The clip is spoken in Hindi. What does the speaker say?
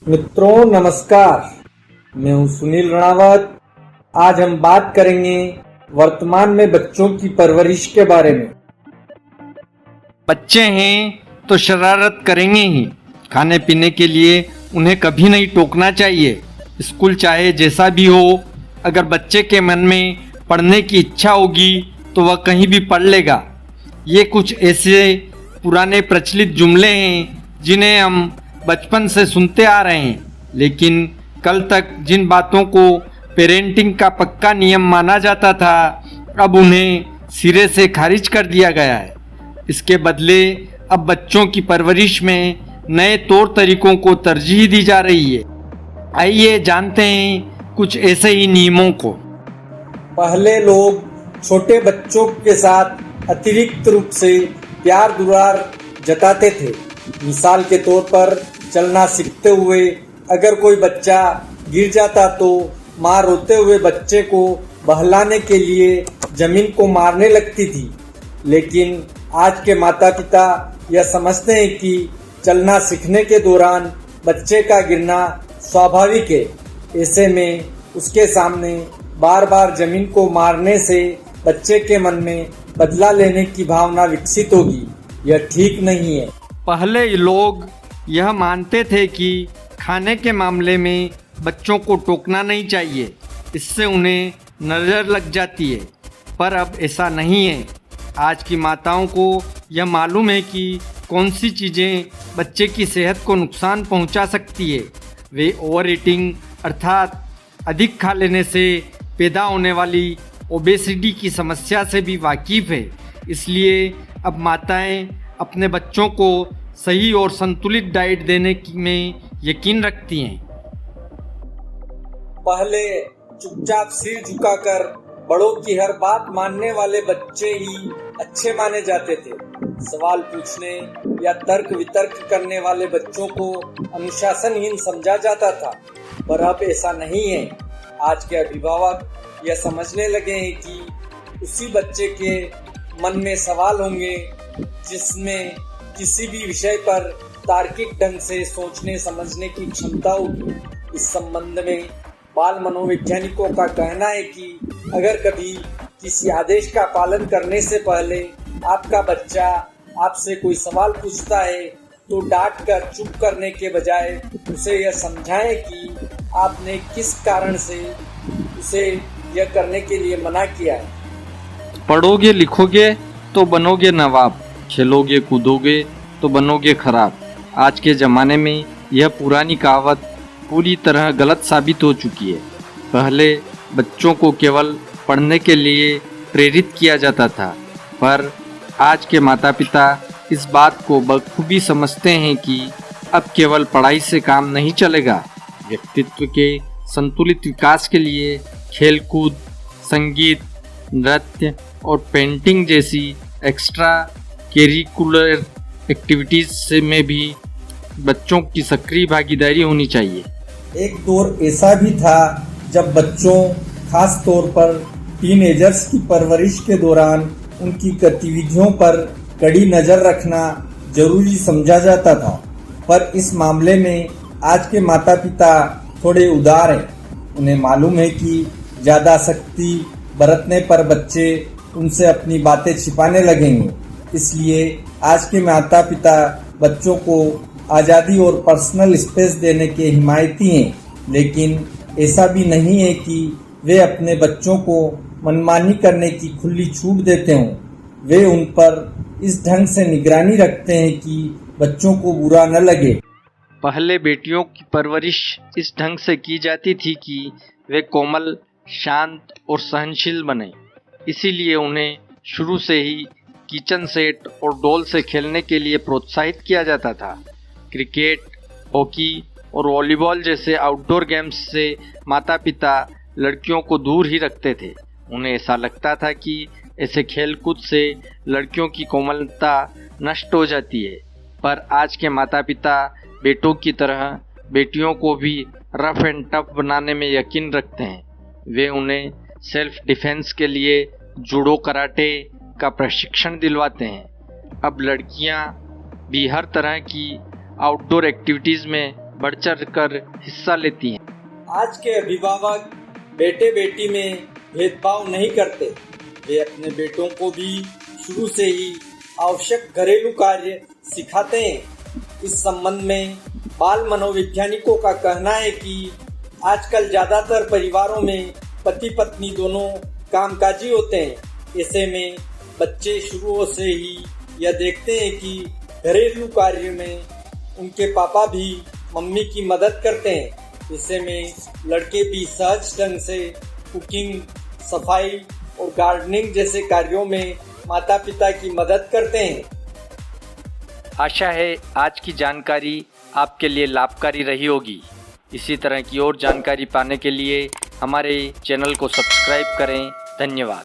मित्रों नमस्कार, मैं हूं सुनील रणावत। आज हम बात करेंगे वर्तमान में बच्चों की परवरिश के बारे में। बच्चे हैं तो शरारत करेंगे ही। खाने पीने के लिए उन्हें कभी नहीं टोकना चाहिए। स्कूल चाहे जैसा भी हो, अगर बच्चे के मन में पढ़ने की इच्छा होगी तो वह कहीं भी पढ़ लेगा। ये कुछ ऐसे पुराने प्रचलित जुमले हैं जिन्हें हम बचपन से सुनते आ रहे हैं, लेकिन कल तक जिन बातों को पेरेंटिंग का पक्का नियम माना जाता था, अब उन्हें सिरे से खारिज कर दिया गया है। इसके बदले अब बच्चों की परवरिश में नए तौर तरीकों को तरजीह दी जा रही है। आइए जानते हैं कुछ ऐसे ही नियमों को। पहले लोग छोटे बच्चों के साथ अतिरिक्त रूप से प्यार दुलार जताते थे। मिसाल के तौर पर चलना सीखते हुए अगर कोई बच्चा गिर जाता तो माँ रोते हुए बच्चे को बहलाने के लिए जमीन को मारने लगती थी। लेकिन आज के माता पिता यह समझते हैं कि चलना सीखने के दौरान बच्चे का गिरना स्वाभाविक है। ऐसे में उसके सामने बार बार जमीन को मारने से बच्चे के मन में बदला लेने की भावना विकसित होगी। यह ठीक नहीं है। पहले लोग यह मानते थे कि खाने के मामले में बच्चों को टोकना नहीं चाहिए, इससे उन्हें नज़र लग जाती है। पर अब ऐसा नहीं है। आज की माताओं को यह मालूम है कि कौन सी चीज़ें बच्चे की सेहत को नुकसान पहुंचा सकती है। वे ओवर ईटिंग अर्थात अधिक खा लेने से पैदा होने वाली ओबेसिटी की समस्या से भी वाकिफ़ है। इसलिए अब माताएं अपने बच्चों को सही और संतुलित डाइट देने में यकीन रखती हैं। पहले चुपचाप सिर झुकाकर बड़ों की हर बात मानने वाले बच्चे ही अच्छे माने जाते थे। सवाल पूछने या तर्क वितर्क करने वाले बच्चों को अनुशासनहीन समझा जाता था, पर अब ऐसा नहीं है। आज के अभिभावक यह समझने लगे हैं कि उसी बच्चे के मन में सवाल होंगे जिसमें किसी भी विषय पर तार्किक ढंग से सोचने समझने की क्षमता होगी। इस संबंध में बाल मनोवैज्ञानिकों का कहना है कि अगर कभी किसी आदेश का पालन करने से पहले आपका बच्चा आपसे कोई सवाल पूछता है तो डांट कर चुप करने के बजाय उसे यह समझाएं कि आपने किस कारण से उसे यह करने के लिए मना किया है। पढ़ोगे लिखोगे तो बनोगे नवाब, खेलोगे कूदोगे तो बनोगे खराब। आज के ज़माने में यह पुरानी कहावत पूरी तरह गलत साबित हो चुकी है। पहले बच्चों को केवल पढ़ने के लिए प्रेरित किया जाता था, पर आज के माता पिता इस बात को बखूबी समझते हैं कि अब केवल पढ़ाई से काम नहीं चलेगा। व्यक्तित्व के संतुलित विकास के लिए खेलकूद, संगीत, नृत्य और पेंटिंग जैसी एक्स्ट्रा करिकुलर एक्टिविटीज़ से में भी बच्चों की सक्रिय भागीदारी होनी चाहिए। एक दौर ऐसा भी था जब बच्चों, खास तौर पर टीनएजर्स की परवरिश के दौरान उनकी गतिविधियों पर कड़ी नज़र रखना जरूरी समझा जाता था। पर इस मामले में आज के माता पिता थोड़े उदार हैं। उन्हें मालूम है कि ज़्यादा सख्ती बरतने पर बच्चे उनसे अपनी बातें छिपाने लगेंगे। इसलिए आज के माता पिता बच्चों को आज़ादी और पर्सनल स्पेस देने के हिमायती हैं, लेकिन ऐसा भी नहीं है कि वे अपने बच्चों को मनमानी करने की खुली छूट देते हों। वे उन पर इस ढंग से निगरानी रखते हैं कि बच्चों को बुरा न लगे। पहले बेटियों की परवरिश इस ढंग से की जाती थी कि वे कोमल, शांत और सहनशील बने। इसीलिए उन्हें शुरू से ही किचन सेट और डॉल से खेलने के लिए प्रोत्साहित किया जाता था। क्रिकेट, हॉकी और वॉलीबॉल जैसे आउटडोर गेम्स से माता पिता लड़कियों को दूर ही रखते थे। उन्हें ऐसा लगता था कि ऐसे खेलकूद से लड़कियों की कोमलता नष्ट हो जाती है। पर आज के माता पिता बेटों की तरह बेटियों को भी रफ एंड टफ बनाने में यकीन रखते हैं। वे उन्हें सेल्फ डिफेंस के लिए जूडो, कराटे का प्रशिक्षण दिलवाते हैं। अब लड़कियां भी हर तरह की आउटडोर एक्टिविटीज़ में बढ़ चढ़ कर हिस्सा लेती हैं। आज के अभिभावक बेटे बेटी में भेदभाव नहीं करते। वे अपने बेटों को भी शुरू से ही आवश्यक घरेलू कार्य सिखाते हैं। इस संबंध में बाल मनोवैज्ञानिकों का कहना है कि आजकल ज्यादातर परिवारों में पति पत्नी दोनों कामकाजी होते हैं। ऐसे में बच्चे शुरू से ही यह देखते हैं कि घरेलू कार्य में उनके पापा भी मम्मी की मदद करते हैं। ऐसे में लड़के भी सहज ढंग से कुकिंग, सफाई और गार्डनिंग जैसे कार्यों में माता पिता की मदद करते हैं। आशा है आज की जानकारी आपके लिए लाभकारी रही होगी। इसी तरह की और जानकारी पाने के लिए हमारे चैनल को सब्सक्राइब करें। धन्यवाद।